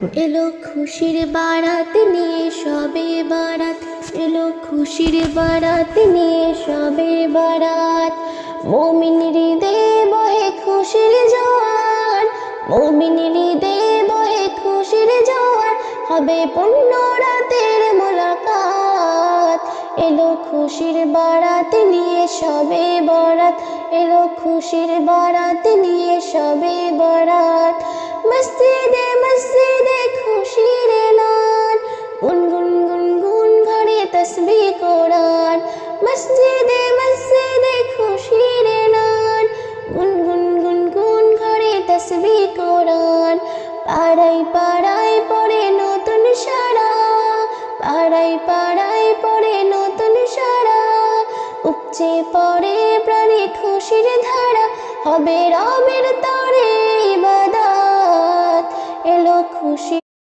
এলো খুশির বারাত নিয়ে সবে বারাত, এলো খুশির বারাত নিয়ে সবে বারাত। মুমিন হৃদয়ে বহে খুশির জোয়ার, মুমিন হৃদয়ে বহে খুশির জোয়ার, হবে পূর্ণ রাতের মোলাকাত। এলো খুশির বারাত নিয়ে সবে বারাত, এলো খুশির বারাত নিয়ে সবে বারাত। মসজিদে মসজিদে খুশির এলান, গুনগুন গুনগুন ঘরে তসবিহ কোরআন। মসজিদে মসজিদে খুশির এলান, গুনগুন গুনগুন ঘরে তসবিহ কোরআন। পাড়ায় পাড়ায় পড়ে নতুন সারা, পাড়ায় পাড়ায় পড়ে নতুন সারা। উপচে পড়ে প্রাণে খুশির ধারা, হবে রবের তরে ইবাদত। এলো খুশি।